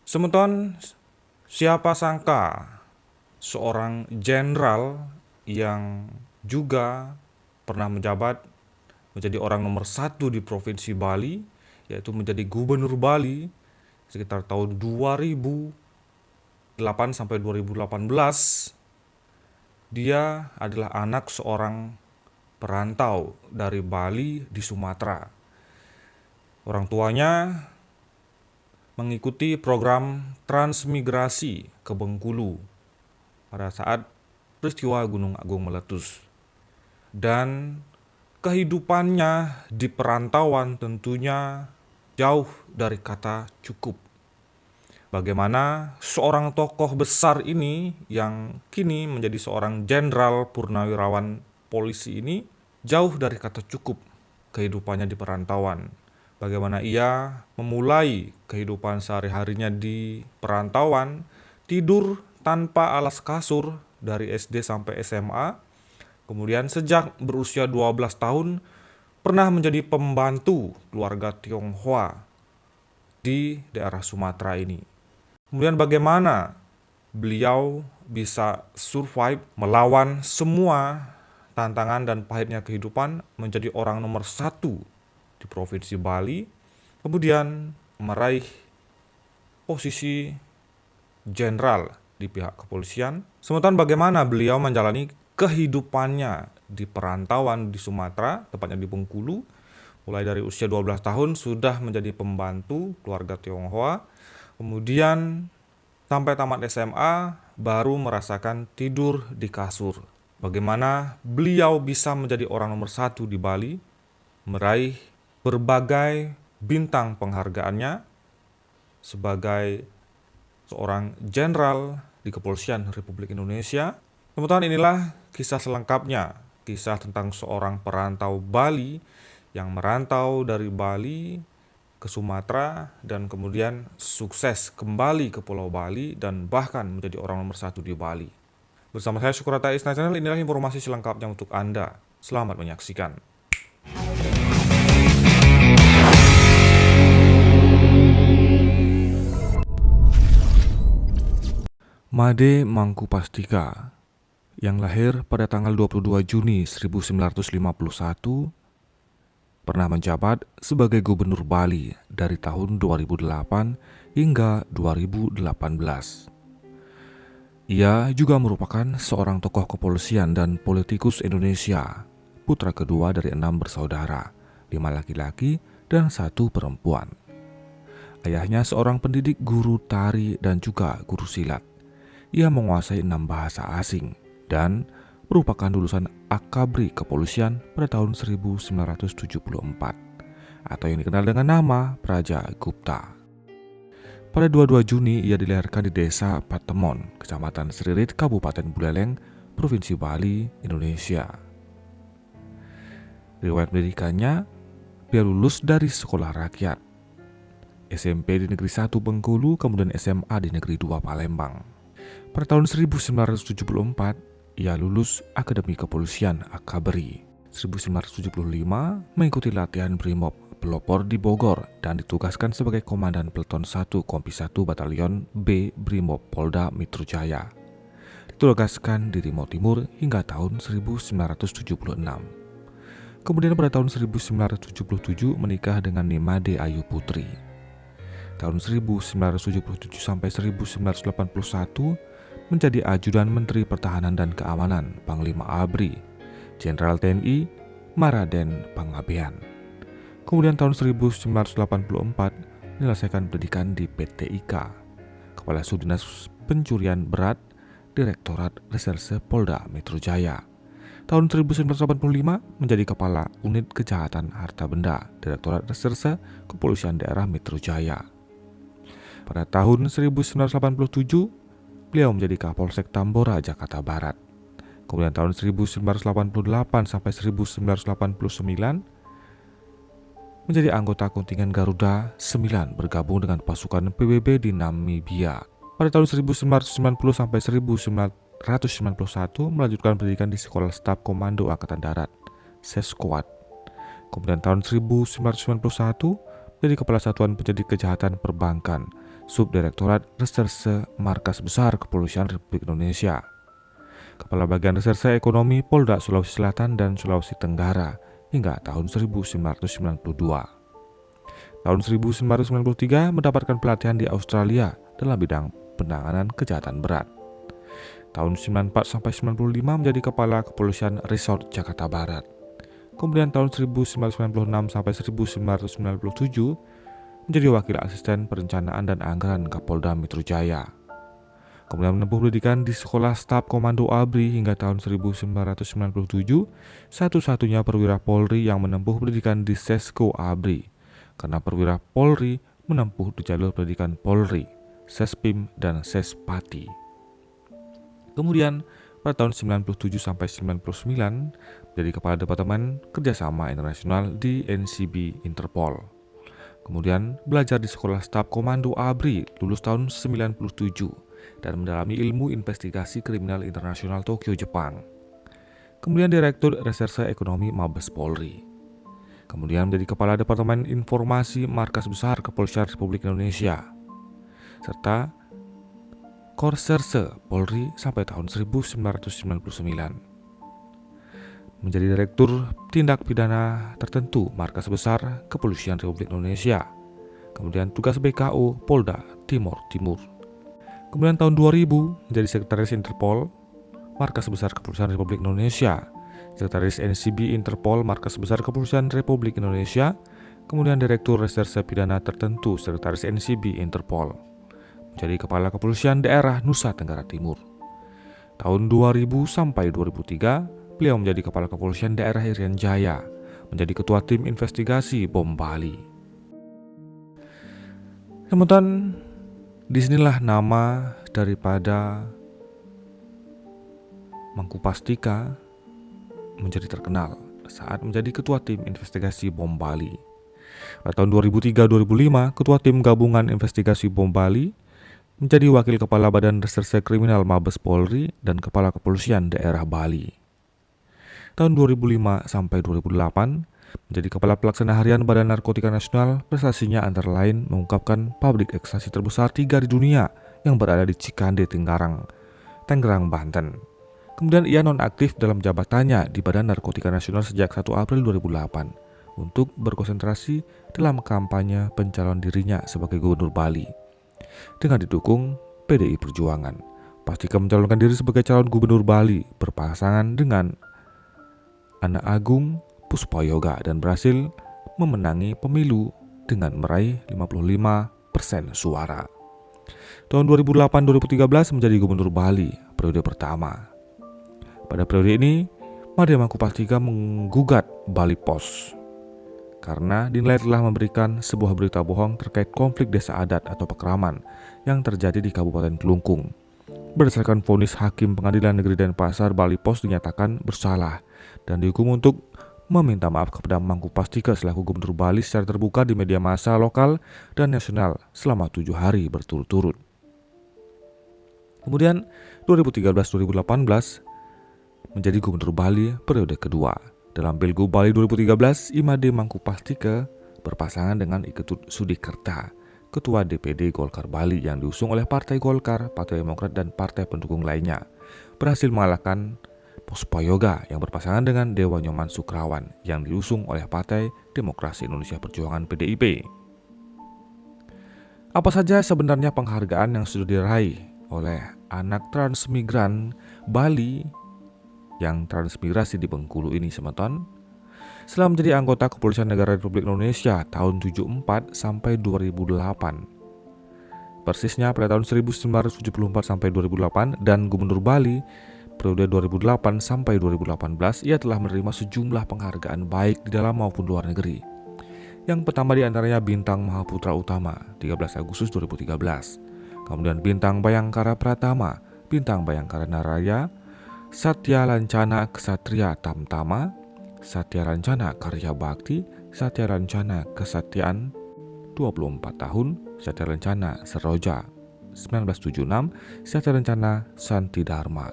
Semeton, siapa sangka seorang jenderal yang juga pernah menjabat menjadi orang nomor satu di Provinsi Bali, yaitu menjadi Gubernur Bali sekitar tahun 2008 sampai 2018. Dia adalah anak seorang perantau dari Bali di Sumatera. Orang tuanya mengikuti program transmigrasi ke Bengkulu pada saat peristiwa Gunung Agung meletus. Dan kehidupannya di perantauan tentunya jauh dari kata cukup. Bagaimana seorang tokoh besar ini yang kini menjadi seorang jenderal purnawirawan polisi ini jauh dari kata cukup kehidupannya di perantauan. Bagaimana ia memulai kehidupan sehari-harinya di perantauan, tidur tanpa alas kasur dari SD sampai SMA. Kemudian sejak berusia 12 tahun pernah menjadi pembantu keluarga Tionghoa di daerah Sumatera ini. Kemudian bagaimana beliau bisa survive melawan semua tantangan dan pahitnya kehidupan, menjadi orang nomor satu di Provinsi Bali, kemudian meraih posisi jenderal di pihak kepolisian. Sementara bagaimana beliau menjalani kehidupannya di perantauan di Sumatera, tepatnya di Bengkulu, mulai dari usia 12 tahun sudah menjadi pembantu keluarga Tionghoa, kemudian sampai tamat SMA baru merasakan tidur di kasur. Bagaimana beliau bisa menjadi orang nomor satu di Bali, meraih berbagai bintang penghargaannya sebagai seorang jenderal di Kepolisian Republik Indonesia. Kemudian inilah kisah selengkapnya, kisah tentang seorang perantau Bali yang merantau dari Bali ke Sumatera dan kemudian sukses kembali ke Pulau Bali dan bahkan menjadi orang nomor satu di Bali. Bersama saya Syukurata Isna Channel, inilah informasi selengkapnya untuk Anda. Selamat menyaksikan. Made Mangkupastika yang lahir pada tanggal 22 Juni 1951 pernah menjabat sebagai Gubernur Bali dari tahun 2008 hingga 2018. Ia juga merupakan seorang tokoh kepolisian dan politikus Indonesia, putra kedua dari 6 bersaudara, 5 laki-laki dan 1 perempuan. Ayahnya seorang pendidik guru tari dan juga guru silat. Ia menguasai 6 bahasa asing dan merupakan lulusan Akabri Kepolisian pada tahun 1974 atau yang dikenal dengan nama Praja Gupta. Pada 22 Juni ia dilahirkan di desa Patemon, Kecamatan Seririt, Kabupaten Buleleng, Provinsi Bali, Indonesia. Riwayat pendidikannya, dia lulus dari sekolah rakyat, SMP di Negeri 1 Bengkulu, kemudian SMA di Negeri 2 Palembang. Pada tahun 1974, ia lulus Akademi Kepolisian Akabri. 1975 mengikuti latihan Brimob pelopor di Bogor dan ditugaskan sebagai Komandan Peleton 1 Kompi 1 Batalion B Brimob Polda Metro Jaya. Ditugaskan di Timur Timur hingga tahun 1976. Kemudian pada tahun 1977 menikah dengan Nimade Ayu Putri. Tahun 1977 sampai 1981 menjadi Ajudan Menteri Pertahanan dan Keamanan Panglima ABRI, Jenderal TNI Maraden Pangabean. Kemudian tahun 1984 menyelesaikan pendidikan di PT IKA, Kepala Subdinas Pencurian Berat, Direktorat Reserse Polda Metro Jaya. Tahun 1985 menjadi Kepala Unit Kejahatan Harta Benda, Direktorat Reserse Kepolisian Daerah Metro Jaya. Pada tahun 1987 beliau menjadi Kapolsek Tambora, Jakarta Barat. Kemudian tahun 1988 sampai 1989 menjadi anggota kontingen Garuda 9 bergabung dengan pasukan PBB di Namibia. Pada tahun 1990 sampai 1991 melanjutkan pendidikan di Sekolah Staf Komando Angkatan Darat, Sesquad. Kemudian tahun 1991 menjadi Kepala Satuan Penyidik Kejahatan Perbankan, Subdirektorat Reserse Markas Besar Kepolisian Republik Indonesia, Kepala Bagian Reserse Ekonomi Polda Sulawesi Selatan dan Sulawesi Tenggara hingga tahun 1992. Tahun 1993 mendapatkan pelatihan di Australia dalam bidang penanganan kejahatan berat. Tahun 94 sampai 95 menjadi Kepala Kepolisian Resort Jakarta Barat. Kemudian tahun 1996 sampai 1997 menjadi Wakil Asisten Perencanaan dan Anggaran Kapolda Metro Jaya. Kemudian menempuh pendidikan di Sekolah Staf Komando ABRI hingga tahun 1997, satu-satunya perwira Polri yang menempuh pendidikan di Sesko ABRI, karena perwira Polri menempuh di jalur pendidikan Polri, Sespim, dan Sespati. Kemudian pada tahun 97 sampai 99 menjadi Kepala Departemen Kerjasama Internasional di NCB Interpol. Kemudian belajar di Sekolah Staf Komando ABRI, lulus tahun 97 dan mendalami ilmu investigasi kriminal internasional Tokyo, Jepang. Kemudian Direktur Reserse Ekonomi Mabes Polri. Kemudian menjadi Kepala Departemen Informasi Markas Besar Kepolisian Republik Indonesia, serta Korserse Polri sampai tahun 1999. Menjadi Direktur Tindak Pidana Tertentu Markas Besar Kepolisian Republik Indonesia. Kemudian tugas BKO Polda Timur. Kemudian tahun 2000 menjadi Sekretaris Interpol Markas Besar Kepolisian Republik Indonesia, Sekretaris NCB Interpol Markas Besar Kepolisian Republik Indonesia, kemudian Direktur Reserse Pidana Tertentu Sekretaris NCB Interpol. Menjadi Kepala Kepolisian Daerah Nusa Tenggara Timur. Tahun 2000 sampai 2003, beliau menjadi Kepala Kepolisian Daerah Irian Jaya, menjadi Ketua Tim Investigasi Bom Bali. Teman-teman, disinilah nama daripada Mangku Pastika menjadi terkenal saat menjadi Ketua Tim Investigasi Bom Bali. Pada tahun 2003-2005, Ketua Tim Gabungan Investigasi Bom Bali, menjadi Wakil Kepala Badan Reserse Kriminal Mabes Polri dan Kepala Kepolisian Daerah Bali. Tahun 2005 sampai 2008 menjadi Kepala Pelaksana Harian Badan Narkotika Nasional. Prestasinya antara lain mengungkapkan pabrik ekstasi terbesar 3 di dunia yang berada di Cikande, Tangerang, Banten. Kemudian ia nonaktif dalam jabatannya di Badan Narkotika Nasional sejak 1 April 2008 untuk berkonsentrasi dalam kampanye pencalon dirinya sebagai Gubernur Bali. Dengan didukung PDI Perjuangan, Pastika mencalonkan diri sebagai calon Gubernur Bali berpasangan dengan Ana Agung Puspayoga dan berhasil memenangi pemilu dengan meraih 55% suara. Tahun 2008-2013 menjadi Gubernur Bali periode pertama. Pada periode ini, Madia Mangku Pastika menggugat Bali Pos karena dinilai telah memberikan sebuah berita bohong terkait konflik desa adat atau pekraman yang terjadi di Kabupaten Kelungkung. Berdasarkan vonis Hakim Pengadilan Negeri Denpasar, Bali Pos dinyatakan bersalah dan dihukum untuk meminta maaf kepada Mangku Pastika selaku Gubernur Bali secara terbuka di media massa lokal dan nasional selama 7 hari berturut-turut. Kemudian 2013-2018 menjadi Gubernur Bali periode kedua. Dalam Pilgub Bali 2013, Imade Mangku Pastika berpasangan dengan Iketut Sudikerta, Ketua DPD Golkar Bali yang diusung oleh Partai Golkar, Partai Demokrat, dan partai pendukung lainnya, berhasil mengalahkan Puspayoga yang berpasangan dengan Dewa Nyoman Sukrawan yang diusung oleh Partai Demokrasi Indonesia Perjuangan PDIP. Apa saja sebenarnya penghargaan yang sudah diraih oleh anak transmigran Bali yang transmigrasi di Bengkulu ini, teman-teman? Setelah menjadi anggota Kepolisian Negara Republik Indonesia tahun 74 sampai 2008. Persisnya pada tahun 1974 sampai 2008 dan Gubernur Bali periode 2008 sampai 2018, ia telah menerima sejumlah penghargaan baik di dalam maupun luar negeri. Yang pertama di antaranya Bintang Mahaputra Utama 13 Agustus 2013. Kemudian Bintang Bayangkara Pratama, Bintang Bayangkara Naraya, Satya Lancana Ksatria Tamtama, Satya Lancana Karya Bakti, Satya Lancana Kesatiaan 24 tahun, Satya Lancana Seroja 1976, Satya Lancana Santi Dharma,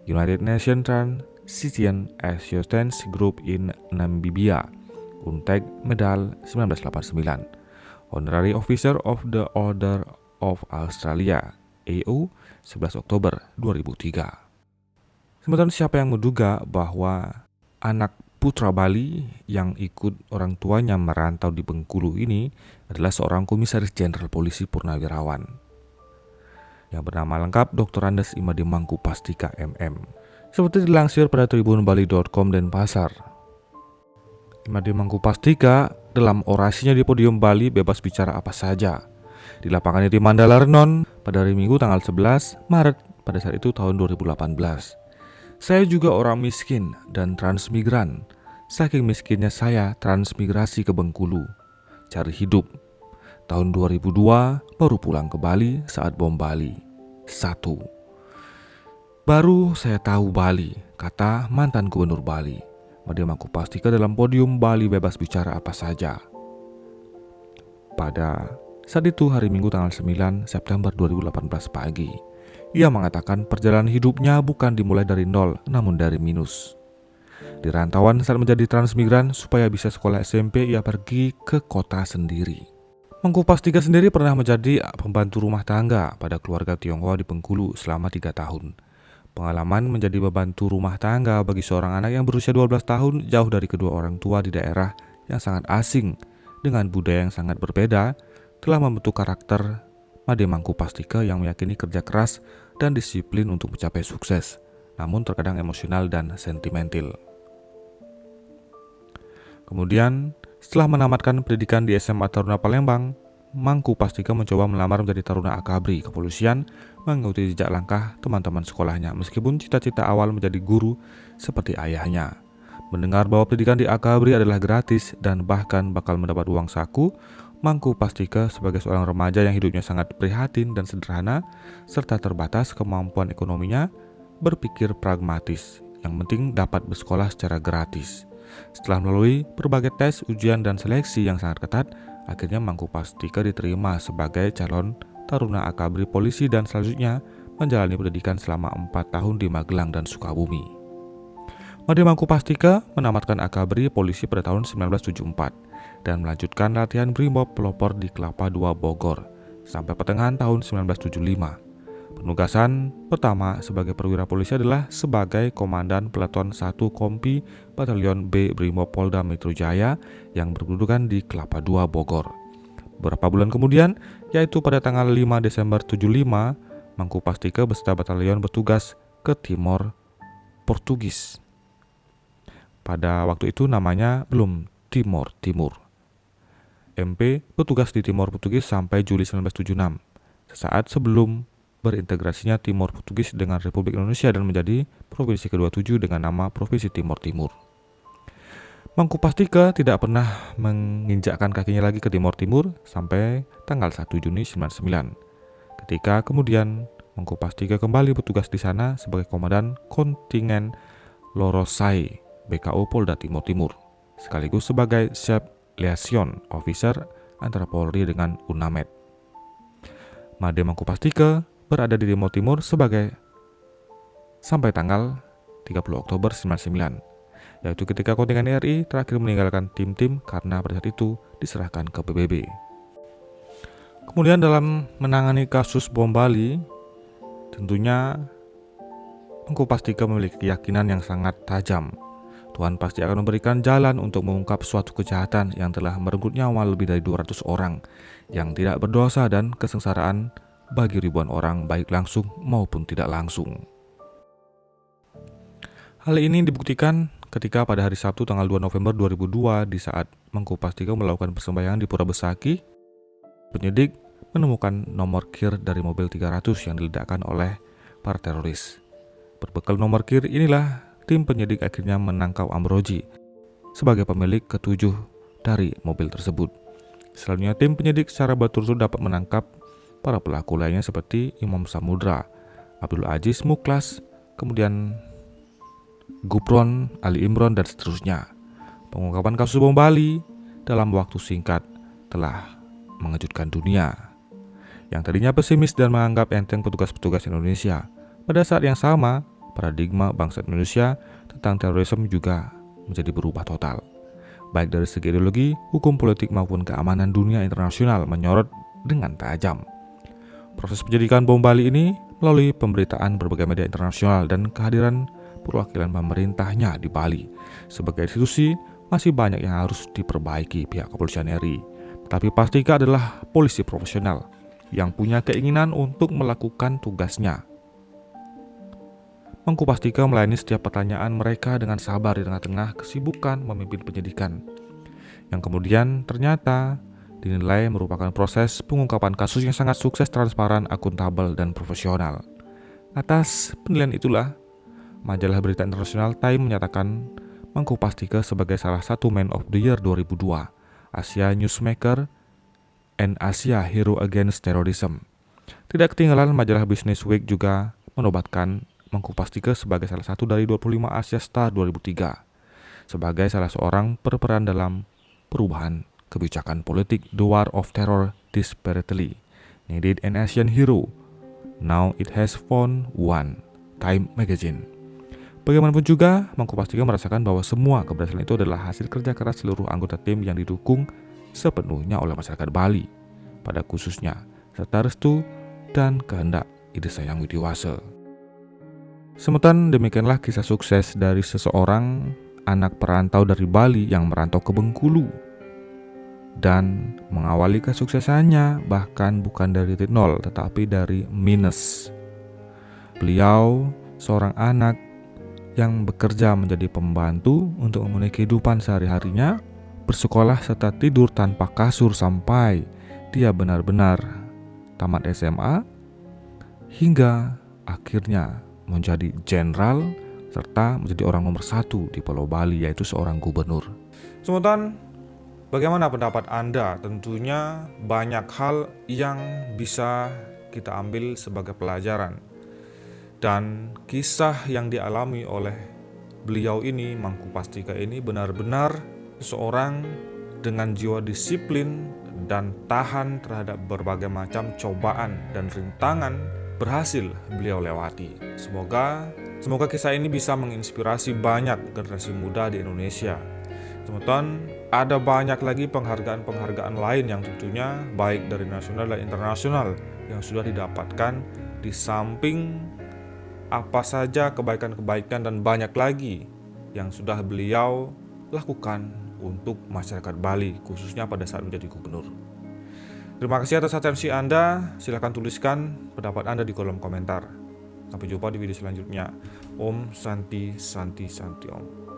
United Nations Transition Assistance Group in Namibia, UNTAG Medal 1989, Honorary Officer of the Order of Australia (AO) 11 Oktober 2003. Sementara siapa yang menduga bahwa anak putra Bali yang ikut orang tuanya merantau di Bengkulu ini adalah seorang komisaris jenderal polisi purnawirawan yang bernama lengkap Dr. Andes Imade Mangkupastika MM. Seperti dilansir pada tribunbali.com Denpasar, Imade Mangkupastika dalam orasinya di podium Bali bebas bicara apa saja di lapangan di Mandala Renon pada hari Minggu tanggal 11 Maret pada saat itu tahun 2018. Saya juga orang miskin dan transmigran. Saking miskinnya saya transmigrasi ke Bengkulu, cari hidup. Tahun 2002 baru pulang ke Bali saat bom Bali 1. Baru saya tahu Bali, kata mantan gubernur Bali, Imade Mangkupastika dalam podium Bali bebas bicara apa saja. Pada saat itu hari Minggu tanggal 9 September 2018 pagi. Ia mengatakan perjalanan hidupnya bukan dimulai dari nol, namun dari minus. Di rantauan saat menjadi transmigran, supaya bisa sekolah SMP, ia pergi ke kota sendiri. Mangkupastika sendiri pernah menjadi pembantu rumah tangga pada keluarga Tionghoa di Bengkulu selama 3 tahun. Pengalaman menjadi pembantu rumah tangga bagi seorang anak yang berusia 12 tahun jauh dari kedua orang tua di daerah yang sangat asing dengan budaya yang sangat berbeda telah membentuk karakter Imade Mangkupastika yang meyakini kerja keras dan disiplin untuk mencapai sukses, namun terkadang emosional dan sentimental. Kemudian, setelah menamatkan pendidikan di SMA Taruna Palembang, Mangkupastika mencoba melamar menjadi taruna akabri kepolisian, mengikuti jejak langkah teman-teman sekolahnya, meskipun cita-cita awal menjadi guru seperti ayahnya. Mendengar bahwa pendidikan di akabri adalah gratis dan bahkan bakal mendapat uang saku, Mangkupastika sebagai seorang remaja yang hidupnya sangat prihatin dan sederhana serta terbatas kemampuan ekonominya berpikir pragmatis, yang penting dapat bersekolah secara gratis. Setelah melalui berbagai tes, ujian, dan seleksi yang sangat ketat, akhirnya Mangkupastika diterima sebagai calon taruna akabri polisi dan selanjutnya menjalani pendidikan selama 4 tahun di Magelang dan Sukabumi. Imade Mangkupastika menamatkan akabri polisi pada tahun 1974 dan melanjutkan latihan Brimob pelopor di Kelapa II Bogor sampai pertengahan tahun 1975. Penugasan pertama sebagai perwira polisi adalah sebagai Komandan Peleton 1 Kompi Batalion B Brimob Polda Metro Jaya yang berkedudukan di Kelapa II Bogor. Beberapa bulan kemudian, yaitu pada tanggal 5 Desember 75, Mangkupastika beserta batalion bertugas ke Timor Portugis. Pada waktu itu namanya belum Timor Timur. MP bertugas di Timor Portugis sampai Juli 1976, sesaat sebelum berintegrasinya Timor Portugis dengan Republik Indonesia dan menjadi provinsi ke-27 dengan nama Provinsi Timor Timur. Mangkupastika tidak pernah menginjakkan kakinya lagi ke Timor Timur sampai tanggal 1 Juni 1999. Ketika kemudian Mangkupastika kembali bertugas di sana sebagai Komandan Kontingen Lorosai BKO Polda Timor Timur, sekaligus sebagai Chef Liaison Officer antara Polri dengan UNAMED. Imade Mangkupastika berada di Timor Timur sampai tanggal 30 Oktober 1999, yaitu ketika kontingen RI terakhir meninggalkan tim-tim karena pada saat itu diserahkan ke PBB. Kemudian dalam menangani kasus bom Bali, tentunya Mangkupastika memiliki keyakinan yang sangat tajam. Tuhan pasti akan memberikan jalan untuk mengungkap suatu kejahatan yang telah merenggut nyawa lebih dari 200 orang yang tidak berdosa dan kesengsaraan bagi ribuan orang baik langsung maupun tidak langsung. Hal ini dibuktikan ketika pada hari Sabtu tanggal 2 November 2002 di saat Mangkupastika melakukan persembahyangan di Pura Besaki, penyidik menemukan nomor kir dari mobil 300 yang diledakkan oleh para teroris. Berbekal nomor kir inilah tim penyidik akhirnya menangkap Amroji sebagai pemilik ketujuh dari mobil tersebut. Selanjutnya tim penyidik secara berturut-turut dapat menangkap para pelaku lainnya seperti Imam Samudra, Abdul Aziz Muklas, kemudian Gupron, Ali Imron, dan seterusnya. Pengungkapan kasus bom Bali dalam waktu singkat telah mengejutkan dunia yang tadinya pesimis dan menganggap enteng petugas-petugas Indonesia. Pada saat yang sama, paradigma bangsa Indonesia tentang terorisme juga menjadi berubah total. Baik dari segi ideologi, hukum politik maupun keamanan dunia internasional menyorot dengan tajam. Proses penyidikan bom Bali ini melalui pemberitaan berbagai media internasional dan kehadiran perwakilan pemerintahnya di Bali. Sebagai institusi, masih banyak yang harus diperbaiki pihak kepolisian RI. Tetapi Pastika adalah polisi profesional yang punya keinginan untuk melakukan tugasnya. Mangku Pastika melayani setiap pertanyaan mereka dengan sabar di tengah-tengah kesibukan memimpin penyidikan, yang kemudian ternyata dinilai merupakan proses pengungkapan kasus yang sangat sukses, transparan, akuntabel, dan profesional. Atas penilaian itulah, majalah berita internasional Time menyatakan Mangku Pastika sebagai salah satu Man of the Year 2002, Asia Newsmaker, and Asia Hero Against Terrorism. Tidak ketinggalan, majalah Business Week juga menobatkan Mangku Pastika sebagai salah satu dari 25 Asia Star 2003, sebagai salah seorang berperan dalam perubahan kebijakan politik The War of Terror Desperately Needed an Asian Hero. Now it has found one. Time Magazine. Bagaimanapun juga, Mangku Pastika merasakan bahwa semua keberhasilan itu adalah hasil kerja keras seluruh anggota tim yang didukung sepenuhnya oleh masyarakat Bali, pada khususnya serta restu dan kehendak Ide Sayang Widiwase. Semetan demikianlah kisah sukses dari seseorang anak perantau dari Bali yang merantau ke Bengkulu dan mengawali kesuksesannya bahkan bukan dari titik nol tetapi dari minus. Beliau seorang anak yang bekerja menjadi pembantu untuk memenuhi kehidupan sehari-harinya, bersekolah serta tidur tanpa kasur sampai dia benar-benar tamat SMA, hingga akhirnya menjadi jenderal serta menjadi orang nomor 1 di Pulau Bali, yaitu seorang gubernur. Semetan, bagaimana pendapat Anda? Tentunya banyak hal yang bisa kita ambil sebagai pelajaran. Dan kisah yang dialami oleh beliau ini, Mangku Pastika ini, benar-benar seseorang dengan jiwa disiplin dan tahan terhadap berbagai macam cobaan dan rintangan berhasil beliau lewati. Semoga kisah ini bisa menginspirasi banyak generasi muda di Indonesia. Teman-teman, ada banyak lagi penghargaan-penghargaan lain yang tentunya baik dari nasional dan internasional yang sudah didapatkan, di samping apa saja kebaikan-kebaikan dan banyak lagi yang sudah beliau lakukan untuk masyarakat Bali, khususnya pada saat menjadi gubernur. Terima kasih atas atensi Anda. Silakan tuliskan pendapat Anda di kolom komentar. Sampai jumpa di video selanjutnya. Om Santi Santi Santi Om.